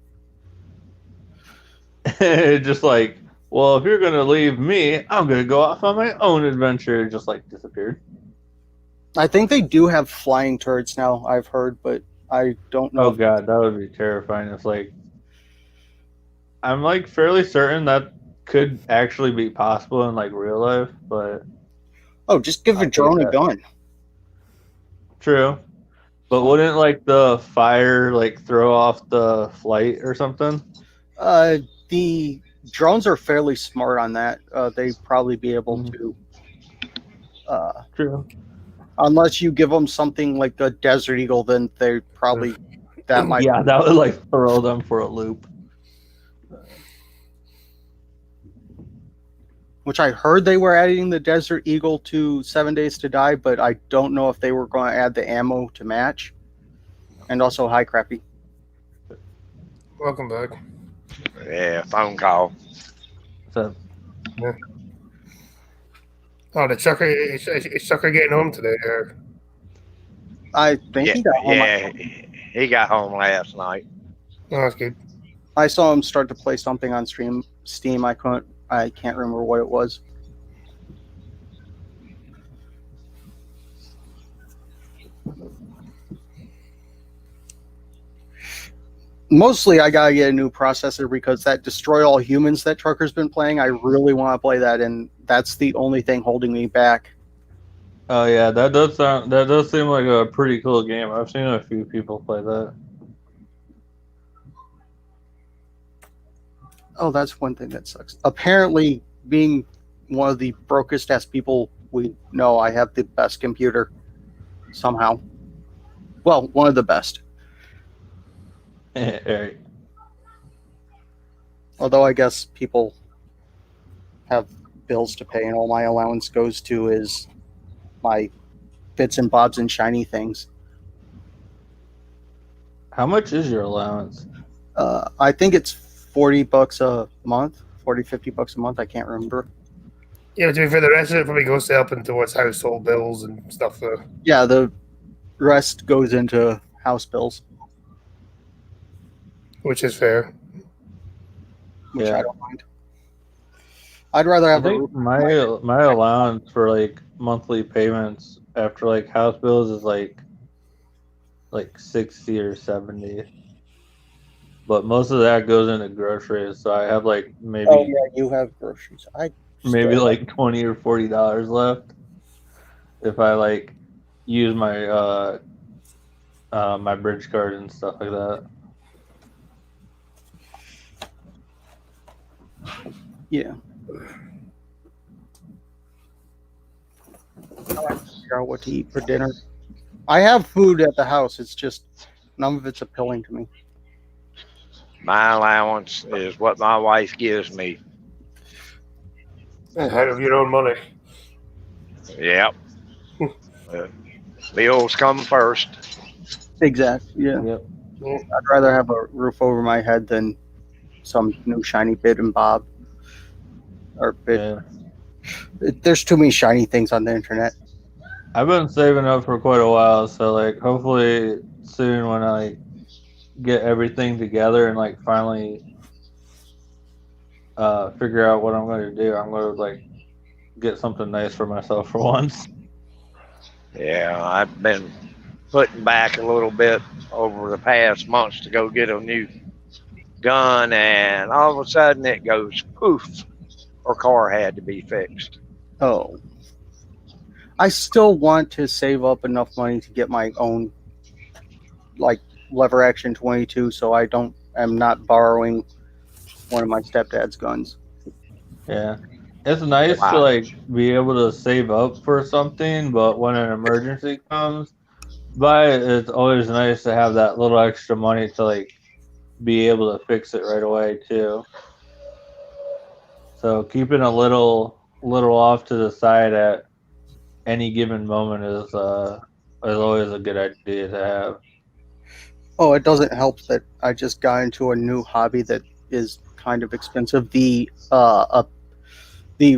S2: Just like, well, if you're going to leave me, I'm going to go off on my own adventure. Just like disappeared.
S1: I think they do have flying turrets now, I've heard, but I don't know.
S2: Oh, God, that would be terrifying. It's like, I'm like fairly certain that could actually be possible in like real life, but
S1: Oh, just give
S2: I
S1: a drone a
S2: think
S1: gun.
S2: true. But wouldn't like the fire like throw off the flight or something?
S1: The drones are fairly smart on that. They probably be able
S2: Mhm.
S1: to,
S2: True.
S1: unless you give them something like a Desert Eagle, then they probably that might.
S2: Yeah, that would like throw them for a loop.
S1: Which I heard they were adding the Desert Eagle to 7 Days to Die, but I don't know if they were going to add the ammo to match. And also, hi, Crappy.
S3: Welcome back.
S4: Yeah, phone call.
S2: So
S3: Oh, the trucker is trucker getting home today? Or...
S1: I think
S4: Yeah,
S1: he got home.
S4: yeah, he got home last night.
S3: Oh, that's good.
S1: I saw him start to play something on Steam. I can't remember what it was. Mostly, I gotta get a new processor because that Destroy All Humans that Trucker's been playing, I really want to play that, and that's the only thing holding me back.
S2: oh yeah, that does seem like a pretty cool game. I've seen a few people play that.
S1: Oh, that's one thing that sucks. Apparently, being one of the brokest ass people we know, I have the best computer somehow. Well, one of the best.
S2: Right.
S1: Although I guess people have bills to pay, and all my allowance goes to is my bits and bobs and shiny things.
S2: How much is your allowance?
S1: I think it's $40 a month, 40, $50 a month. I can't remember.
S3: Yeah, but to be fair, the rest of it probably goes to helping towards household bills and stuff.
S1: Yeah, the rest goes into house bills,
S3: Which is fair.
S1: which
S2: Yeah.
S1: I don't mind. I'd rather
S2: I
S1: have a
S2: think my allowance for like monthly payments after like house bills is like 60 or 70. But most of that goes into groceries, so I have like maybe
S1: Oh yeah, you have groceries.
S2: maybe like $20 or $40 left if I like use my my bridge card and stuff like that.
S1: Yeah. I have to figure out what to eat for dinner. I have food at the house. It's just none of it's appealing to me.
S4: My allowance is what my wife gives me.
S3: Out of your own money.
S4: Yep. Bills come first.
S1: Exactly. Yeah.
S2: Yep.
S1: I'd rather have a roof over my head than some new shiny bit and bob. Or bit.
S2: Yeah.
S1: There's too many shiny things on the internet.
S2: I've been saving up for quite a while, so like hopefully soon when I get everything together and like finally figure out what I'm going to do, I'm going to like get something nice for myself for once.
S4: Yeah, I've been putting back a little bit over the past months to go get a new gun, and all of a sudden it goes poof. Our car had to be fixed.
S1: Oh. I still want to save up enough money to get my own like lever action 22 so I'm not borrowing one of my stepdad's guns.
S2: Yeah. It's nice to like be able to save up for something, but when an emergency comes by, it's always nice to have that little extra money to like be able to fix it right away too. So keeping a little off to the side at any given moment is always a good idea to have.
S1: Oh, it doesn't help that I just got into a new hobby that is kind of expensive. The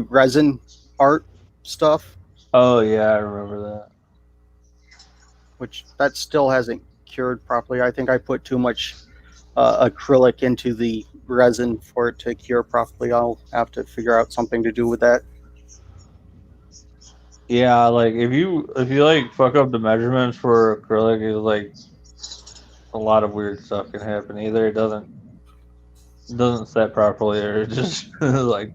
S1: resin art stuff.
S2: Oh yeah, I remember that.
S1: Which that still hasn't cured properly. I think I put too much acrylic into the resin for it to cure properly. I'll have to figure out something to do with that.
S2: Yeah, like if you like fuck up the measurements for acrylic, it's like a lot of weird stuff can happen. Either it doesn't doesn't set properly, or just like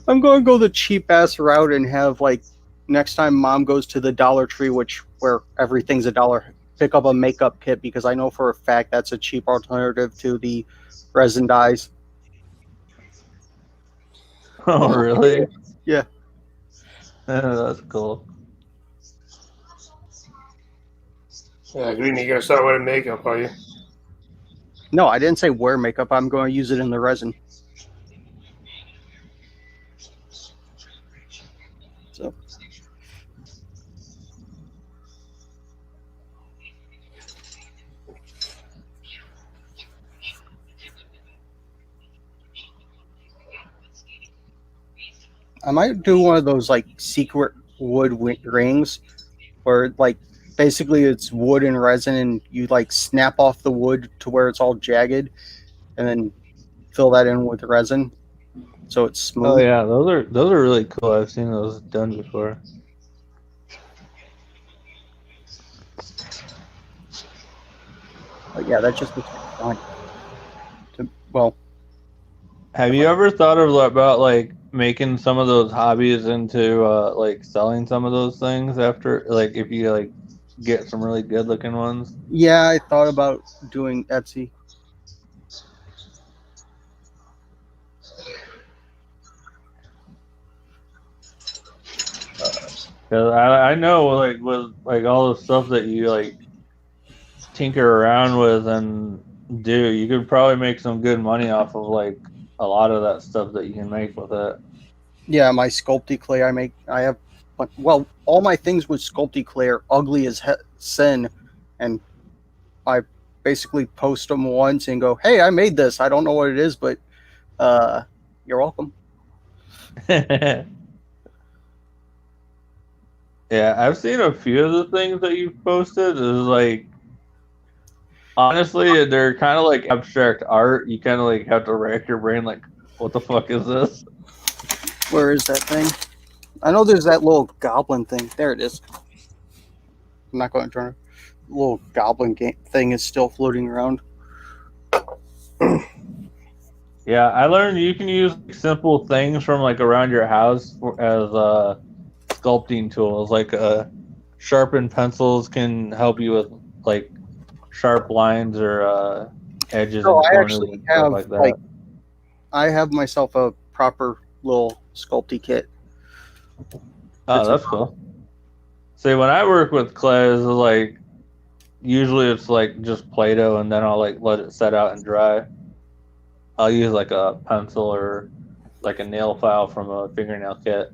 S1: I'm going to go the cheap ass route and have like next time Mom goes to the Dollar Tree, where everything's $1, pick up a makeup kit because I know for a fact that's a cheap alternative to the resin dyes.
S2: oh really?
S1: Yeah.
S2: That's cool.
S3: Yeah, Greeny, you gotta start wearing makeup, are you?
S1: No, I didn't say wear makeup. I'm going to use it in the resin. So. I might do one of those like secret wood rings where like basically it's wood and resin and you like snap off the wood to where it's all jagged and then fill that in with resin so it's smooth.
S2: Oh yeah, those are really cool. I've seen those done before.
S1: But yeah, that just looks fun. Well,
S2: Have you ever thought of about like making some of those hobbies into like selling some of those things after, like if you like get some really good looking ones?
S1: yeah, I thought about doing Etsy.
S2: Cause I know like with like all the stuff that you like tinker around with and do, you could probably make some good money off of like a lot of that stuff that you can make with it.
S1: Yeah, my sculpty clay I have, well, all my things with sculpty clay are ugly as sin, and I basically post them once and go, hey, I made this. I don't know what it is, but you're welcome.
S2: Yeah, I've seen a few of the things that you've posted. Is like, honestly, they're kind of like abstract art. You kind of like have to rack your brain, like, what the fuck is this?
S1: Where is that thing? I know there's that little goblin thing. There it is. I'm not going to turn it. The little goblin thing is still floating around.
S2: Yeah, I learned you can use simple things from like around your house as sculpting tools. Like sharpened pencils can help you with like sharp lines or edges
S1: So
S2: and
S1: I
S2: corners
S1: actually
S2: and stuff
S1: have
S2: like that.
S1: I have myself a proper little sculpty kit.
S2: Oh, that's cool. See, when I work with clay, it's like usually it's like just Play-Doh, and then I'll like let it set out and dry. I'll use like a pencil or like a nail file from a fingernail kit.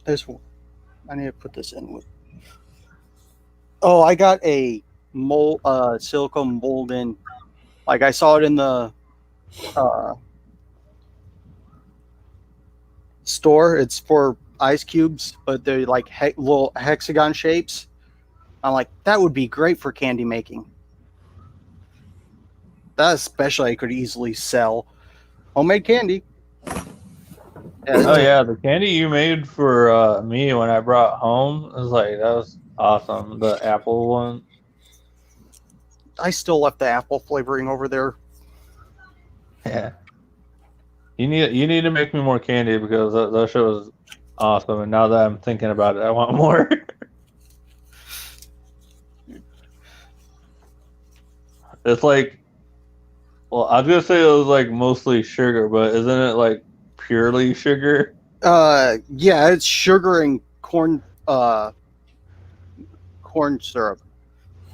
S1: There's one. I need to put this in with. Oh, I got a silicone mold in. Like I saw it in the store. It's for ice cubes, but they're like little hexagon shapes. I'm like, that would be great for candy making. That especially I could easily sell. Homemade candy.
S2: Oh yeah, the candy you made for me when I brought home was like that was awesome. The apple one.
S1: I still left the apple flavoring over there.
S2: Yeah. You need to make me more candy because that shit was awesome. And now that I'm thinking about it, I want more. It's like, well, I was gonna say it was like mostly sugar, but isn't it like purely sugar?
S1: Yeah, it's sugar and corn syrup.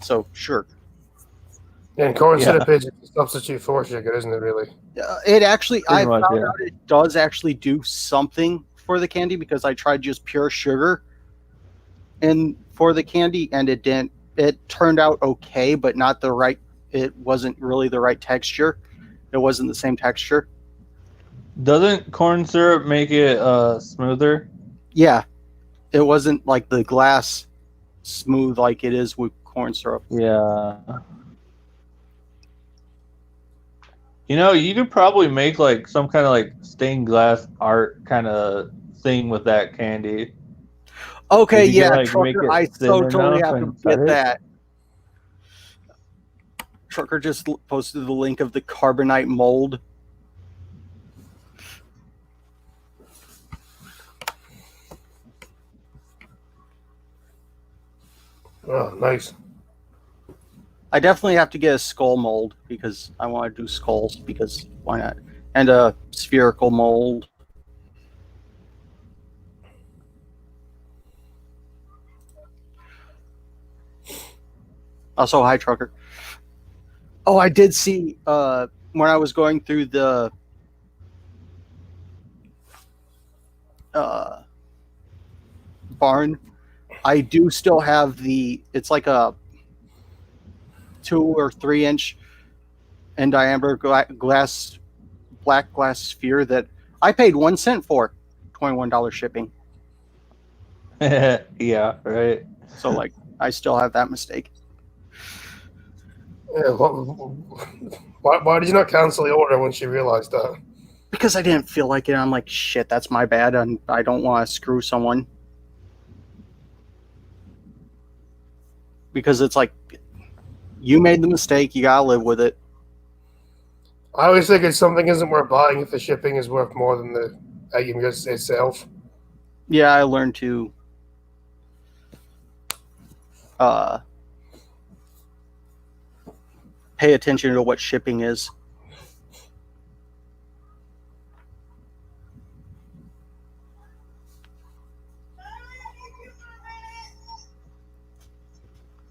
S1: So sure.
S3: And corn syrup is a substitute for sugar, isn't it? Really?
S1: It actually,
S2: Pretty
S1: I
S2: much,
S1: found
S2: yeah.
S1: out it does actually do something for the candy because I tried just pure sugar and for the candy and it didn't. It turned out okay, but not the right. It wasn't really the right texture. It wasn't the same texture.
S2: Doesn't corn syrup make it smoother?
S1: Yeah, it wasn't like the glass smooth like it is with corn syrup.
S2: Yeah. You know, you could probably make like some kind of like stained glass art kind of thing with that candy.
S1: Okay,
S2: If you can,
S1: yeah,
S2: like, make
S1: Trucker.
S2: it
S1: I
S2: thin
S1: so totally
S2: enough
S1: have to
S2: and cut
S1: get
S2: it.
S1: that. Trucker just posted the link of the carbonite mold.
S3: Oh, nice.
S1: I definitely have to get a skull mold because I want to do skulls because why not? And a spherical mold. Also, hi, Trucker. Oh, I did see when I was going through the barn, I do still have it's like a 2 or 3 inch in diameter glass, black glass sphere that I paid 1 cent for, $21 shipping.
S2: Yeah, right.
S1: So, like, I still have that mistake.
S3: Yeah, why did you not cancel the order once you realized that?
S1: Because I didn't feel like it. I'm like, shit, that's my bad, and I don't want to screw someone. Because it's like, you made the mistake, you gotta live with it.
S3: I always think if something isn't worth buying if the shipping is worth more than the item itself.
S1: Yeah, I learned to pay attention to what shipping is.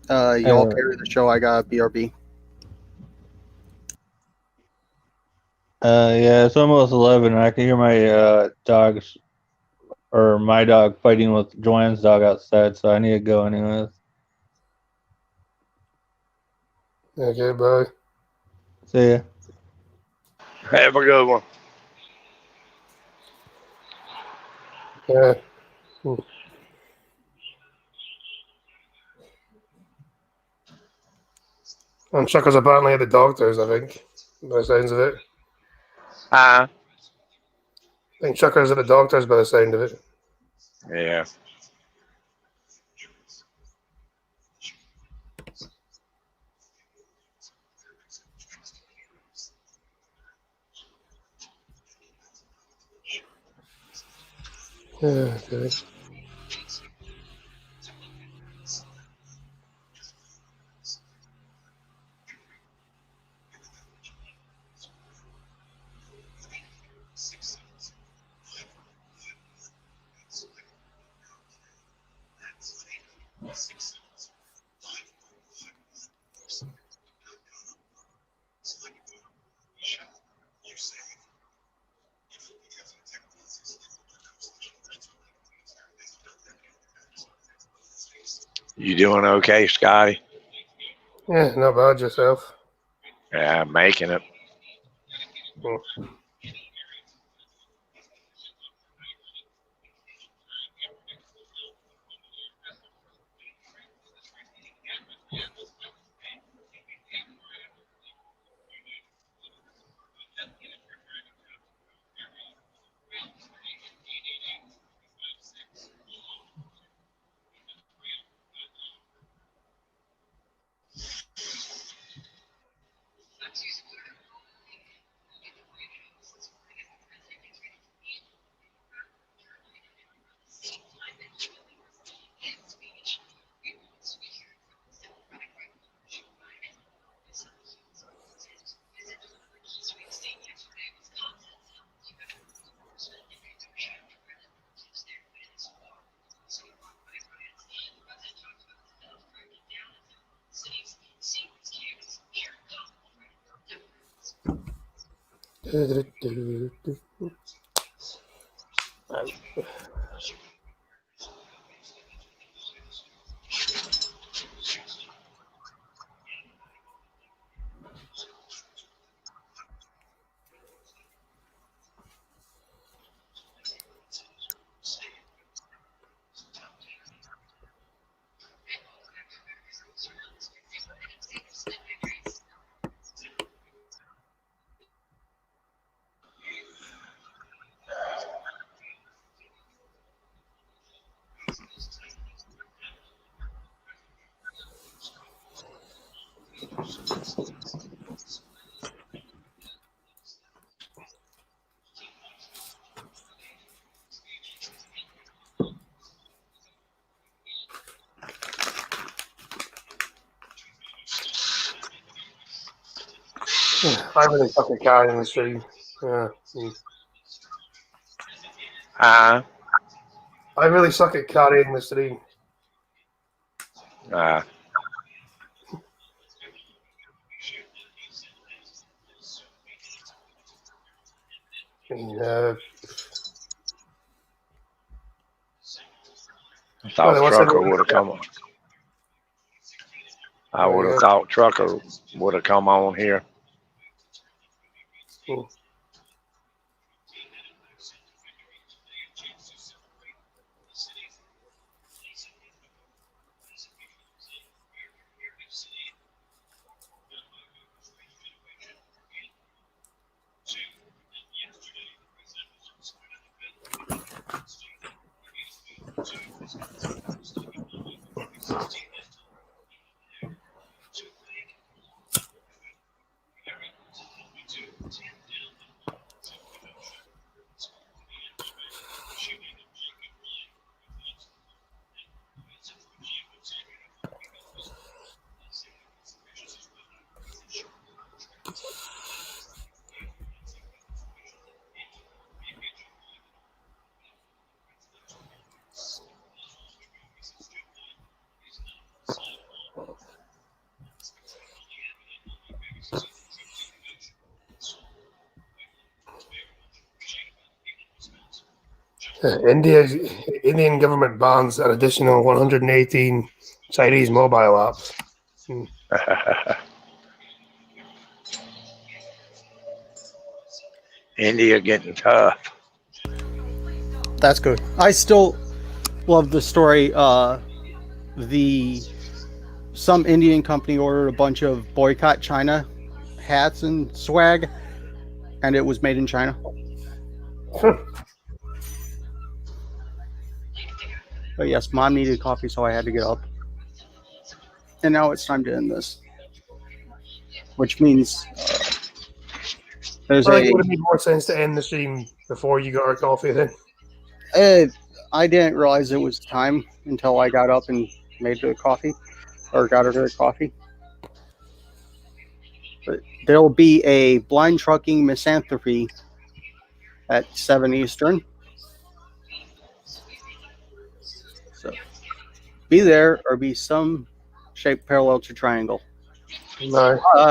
S1: Y'all carry the show. I got BRB.
S2: Yeah, it's almost 11. I can hear my dogs, or my dog, fighting with Joanne's dog outside, so I need to go anyways.
S3: Okay, bye.
S2: See ya.
S4: Have a good one.
S3: Yeah. And Chuckers apparently at the doctors, I think, by the sounds of it.
S4: Huh?
S3: I think Chuckers at the doctors by the sound of it.
S4: Yeah.
S3: Yeah, okay.
S4: You doing okay, Scotty?
S3: Yeah, not bad yourself.
S4: Yeah, I'm making it.
S3: Hmm. I really suck at carrying the stream.
S4: Uh,
S3: I really suck at carrying the stream.
S4: uh, I thought
S3: Well,
S4: Trucker would have come on. I would have thought Trucker would have come on here.
S3: Indian government bans an additional 118 Chinese mobile apps.
S4: India getting tough.
S1: That's good. I still love the story. Some Indian company ordered a bunch of boycott China hats and swag, and it was made in China. But yes, Mom needed coffee, so I had to get up. And now it's time to end this, which means there's
S3: I think it would have made more sense to end the stream before you got our coffee then.
S1: I didn't realize it was time until I got up and made the coffee, or got her the coffee. But there'll be a blind trucking misanthropy at 7 Eastern. So be there or be some shape parallel to triangle.
S3: No.